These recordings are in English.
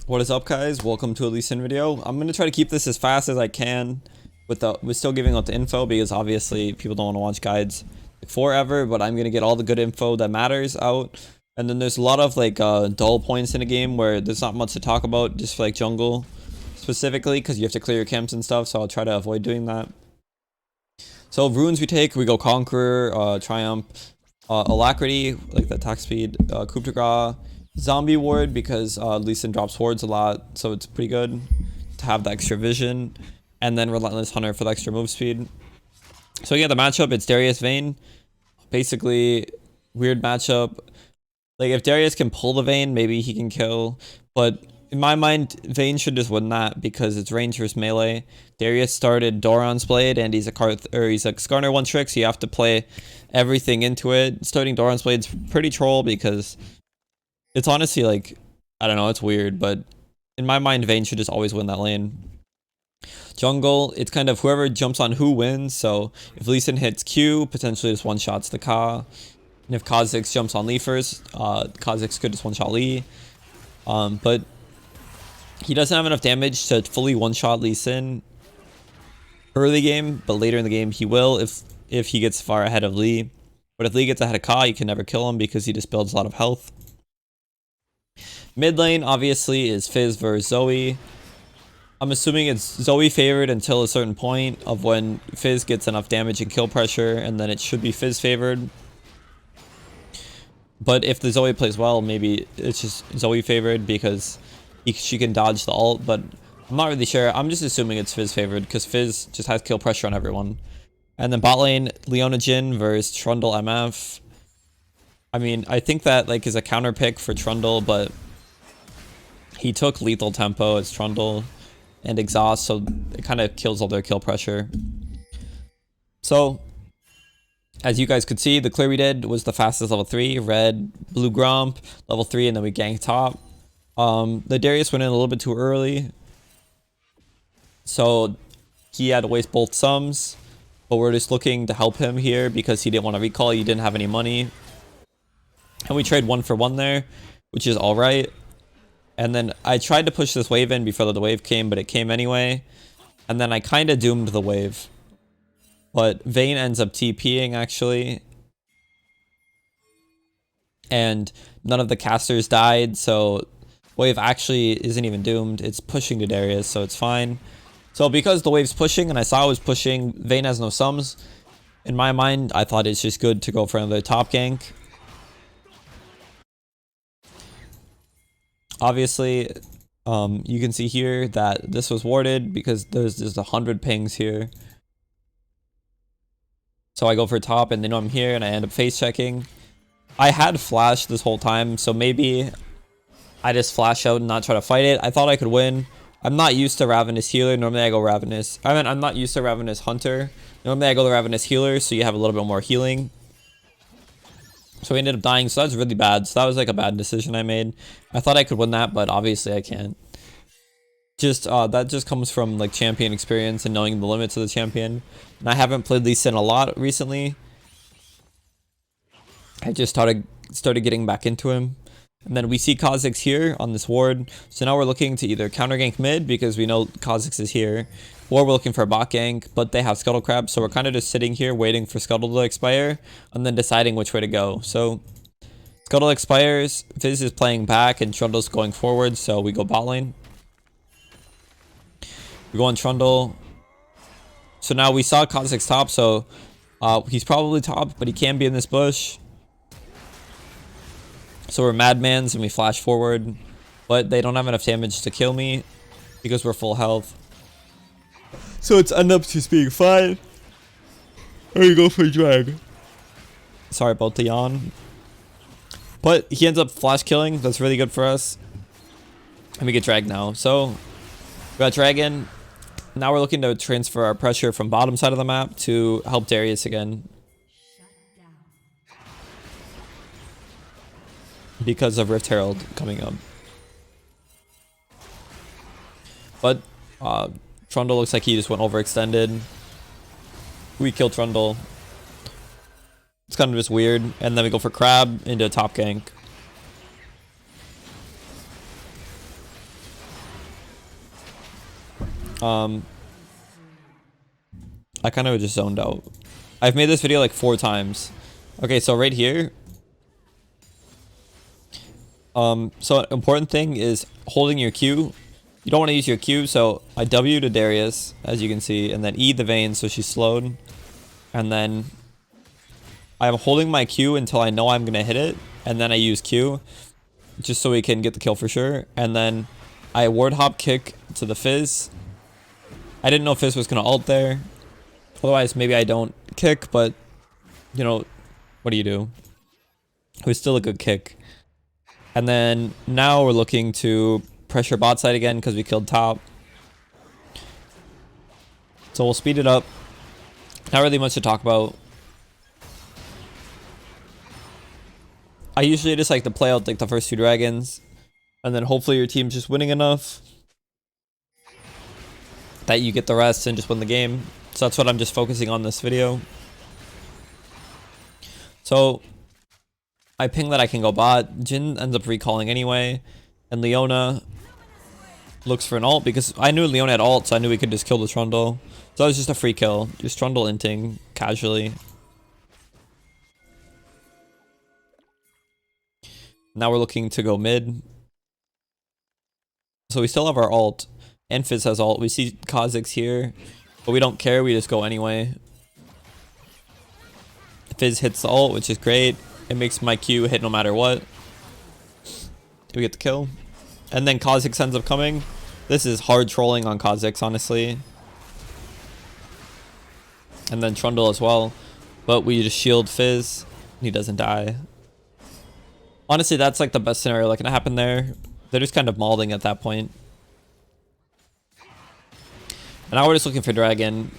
What is up, guys? Welcome to a Lee Sin video. I'm gonna try to keep this as fast as I can with still giving out the info, because obviously people don't want to watch guides forever, but I'm gonna get all the good info that matters out. And then there's a lot of like dull points in the game where there's not much to talk about, just for like jungle specifically, because you have to clear your camps and stuff, so I'll try to avoid doing that. So runes we take, we go Conqueror, Triumph, Alacrity, like the attack speed, Coup de Grace, Zombie Ward, because Lee Sin drops wards a lot, so it's pretty good to have the extra vision, and then Relentless Hunter for the extra move speed. So yeah, the matchup, it's Darius Vayne. Basically, weird matchup. Like, if Darius can pull the Vayne, maybe he can kill, but in my mind, Vayne should just win that because it's range versus melee. Darius started Doran's Blade, and he's a Skarner one trick, so you have to play everything into it. Starting Doran's Blade's pretty troll because it's honestly like, I don't know, it's weird, but in my mind, Vayne should just always win that lane. Jungle, it's kind of whoever jumps on who wins, so if Lee Sin hits Q, potentially just one-shots the Ka. And if Kha'Zix jumps on Lee first, Kha'Zix could just one-shot Lee. But he doesn't have enough damage to fully one-shot Lee Sin early game, but later in the game he will if he gets far ahead of Lee. But if Lee gets ahead of Ka, you can never kill him because he just builds a lot of health. Mid lane, obviously, is Fizz versus Zoe. I'm assuming it's Zoe favored until a certain point of when Fizz gets enough damage and kill pressure, and then it should be Fizz favored. But if the Zoe plays well, maybe it's just Zoe favored because she can dodge the ult, but I'm not really sure. I'm just assuming it's Fizz favored because Fizz just has kill pressure on everyone. And then bot lane, Leona Jhin versus Trundle MF. I mean, I think that like is a counter pick for Trundle, but he took lethal tempo as Trundle and exhaust, so it kind of kills all their kill pressure. So as you guys could see, the clear we did was the fastest level 3, red, blue Gromp, level 3, and then we ganked top. The Darius went in a little bit too early, so he had to waste both sums, but we're just looking to help him here because he didn't want to recall, he didn't have any money. And we trade 1 for 1 there, which is alright. And then I tried to push this wave in before the wave came, but it came anyway. And then I kind of doomed the wave. But Vayne ends up TPing actually. And none of the casters died, so wave actually isn't even doomed. It's pushing to Darius, so it's fine. So because the wave's pushing and I saw it was pushing, Vayne has no sums. In my mind, I thought it's just good to go for another top gank. Obviously, you can see here that this was warded because there's just 100 pings here. So I go for top and they know I'm here and I end up face checking. I had flash this whole time, so maybe I just flash out and not try to fight it. I thought I could win. I'm not used to Ravenous Healer. Normally I go Ravenous. I mean, I'm not used to Ravenous Hunter. Normally I go the Ravenous Healer, so you have a little bit more healing. So we ended up dying, so that's really bad. So that was like a bad decision I made. I thought I could win that, but obviously I can't. Just that just comes from like champion experience and knowing the limits of the champion. And I haven't played Lee Sin a lot recently. I just started getting back into him. And then we see Kha'Zix here on this ward. So now we're looking to either counter gank mid because we know Kha'Zix is here, or we're looking for a bot gank, but they have Scuttle Crab, so we're kind of just sitting here waiting for Scuttle to expire and then deciding which way to go. So Scuttle expires, Fizz is playing back, and Trundle's going forward, so we go bot lane. We go on Trundle. So now we saw Kha'Zix top, so he's probably top, but he can be in this bush. So we're Madmans and we flash forward, but they don't have enough damage to kill me because we're full health. So it's end up just being fine. Or you go for a drag. Sorry about the yawn. But he ends up flash killing. That's really good for us. And we get dragged now. So we got dragon. Now we're looking to transfer our pressure from bottom side of the map to help Darius again, because of Rift Herald coming up. But Trundle looks like he just went overextended. We kill Trundle. It's kind of just weird. And then we go for Crab into a top gank. I kind of just zoned out. I've made this video like 4 times. Okay, so right here. So an important thing is holding your Q. You don't want to use your Q, so I W to Darius, as you can see, and then E the Vayne, so she's slowed. And then I'm holding my Q until I know I'm going to hit it, and then I use Q, just so we can get the kill for sure. And then I ward hop kick to the Fizz. I didn't know Fizz was going to ult there. Otherwise, maybe I don't kick, but, you know, what do you do? It was still a good kick. And then now we're looking to pressure bot side again because we killed top. So we'll speed it up. Not really much to talk about. I usually just like to play out like the first 2 dragons. And then hopefully your team's just winning enough that you get the rest and just win the game. So that's what I'm just focusing on this video. So I ping that I can go bot. Jhin ends up recalling anyway. And Leona looks for an ult because I knew Leona had ult, so I knew we could just kill the Trundle. So that was just a free kill. Just Trundle inting casually. Now we're looking to go mid. So we still have our ult. And Fizz has ult. We see Kha'Zix here. But we don't care. We just go anyway. Fizz hits the ult, which is great. It makes my Q hit no matter what. We get the kill. And then Kha'Zix ends up coming. This is hard trolling on Kha'Zix, honestly. And then Trundle as well. But we just shield Fizz. And he doesn't die. Honestly, that's like the best scenario that can happen there. They're just kind of mauling at that point. And now we're just looking for Dragon.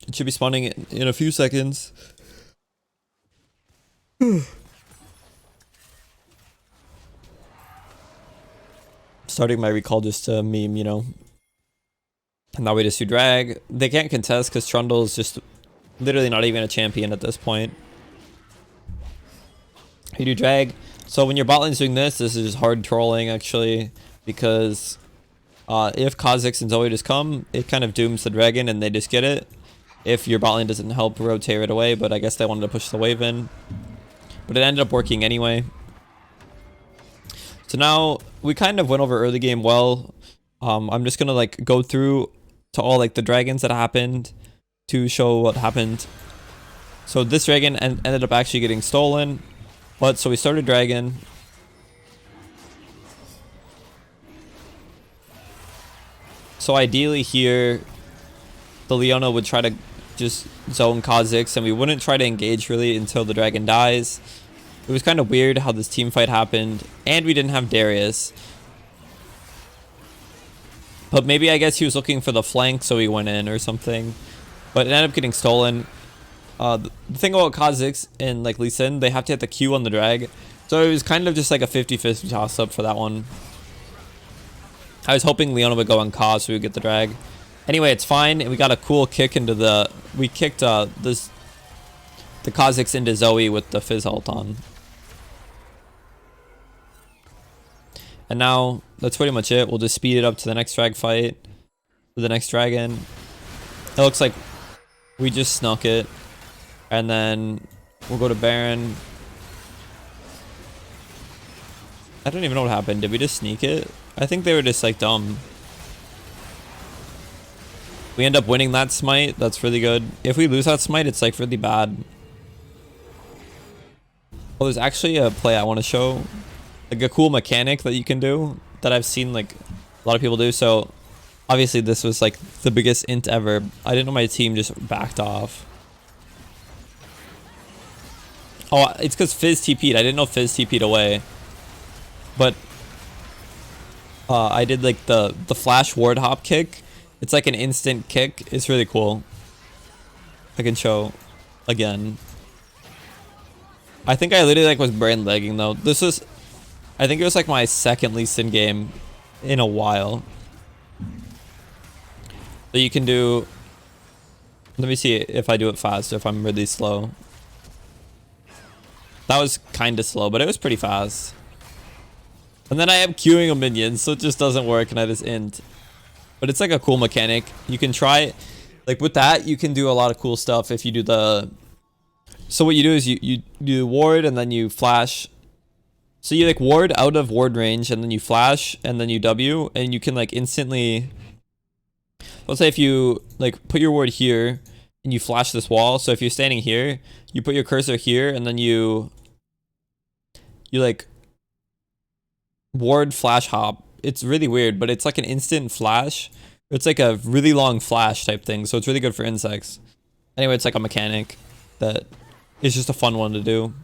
It should be spawning in a few seconds. Starting my recall just to meme, you know. And now we just do drag. They can't contest because Trundle is just literally not even a champion at this point. You do drag. So when your bot lane's doing this is just hard trolling actually, because if Kha'Zix and Zoe just come, it kind of dooms the dragon and they just get it. If your bot lane doesn't help rotate it away, but I guess they wanted to push the wave in. But it ended up working anyway. So now we kind of went over early game well. I'm just gonna like go through to all like the dragons that happened to show what happened. So this dragon ended up actually getting stolen. But so we started dragon. So ideally here, the Leona would try to just zone Kha'Zix and we wouldn't try to engage really until the dragon dies. It was kind of weird how this team fight happened, and we didn't have Darius. But maybe I guess he was looking for the flank so he went in or something. But it ended up getting stolen. The thing about Kha'Zix and like Lee Sin, they have to hit the Q on the drag. So it was kind of just like a 50-50 toss up for that one. I was hoping Leona would go on Ka so we would get the drag. Anyway, it's fine. We got a cool kick into the... We kicked the Kha'Zix into Zoe with the Fizz ult on. And now, that's pretty much it. We'll just speed it up to the next drag fight. To the next dragon. It looks like we just snuck it. And then we'll go to Baron. I don't even know what happened. Did we just sneak it? I think they were just like dumb. We end up winning that smite. That's really good. If we lose that smite, it's like really bad. Oh, there's actually a play I want to show. Like a cool mechanic that you can do that I've seen like a lot of people do. So obviously this was like the biggest int ever. I didn't know my team just backed off. Oh, it's because Fizz TP'd. I didn't know Fizz TP'd away. But I did like the flash ward hop kick. It's like an instant kick. It's really cool. I can show again. I think I literally like was brain lagging though. This was, I think it was like my second Lee Sin game in a while. So you can do, let me see if I do it fast, if I'm really slow. That was kind of slow, but it was pretty fast. And then I am queuing a minion, so it just doesn't work, and I just int. But it's like a cool mechanic. You can try, like with that, you can do a lot of cool stuff if you do the... So what you do is you do ward and then you flash. So you like ward out of ward range and then you flash and then you W and you can like instantly... Let's say if you like put your ward here and you flash this wall. So if you're standing here, you put your cursor here and then you like ward flash hop. It's really weird, but it's like an instant flash. It's like a really long flash type thing. So it's really good for insects. Anyway, it's like a mechanic that is just a fun one to do.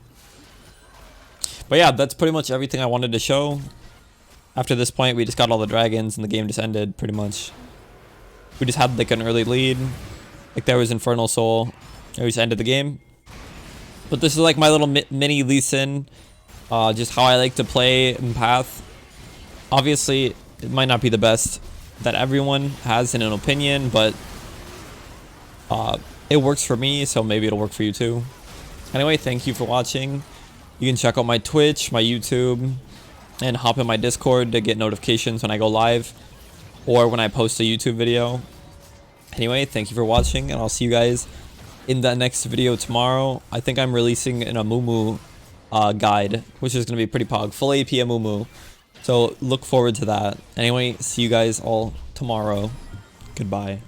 But yeah, that's pretty much everything I wanted to show. After this point, we just got all the dragons and the game just ended pretty much. We just had like an early lead. Like there was Infernal Soul. We just ended the game. But this is like my little mini Lee Sin. Just how I like to play in Path. Obviously, it might not be the best that everyone has in an opinion, but it works for me, so maybe it'll work for you too. Anyway, thank you for watching. You can check out my Twitch, my YouTube, and hop in my Discord to get notifications when I go live or when I post a YouTube video. Anyway, thank you for watching, and I'll see you guys in the next video tomorrow. I think I'm releasing an Amumu guide, which is going to be pretty pog. Full AP Amumu. So look forward to that. Anyway, see you guys all tomorrow. Goodbye.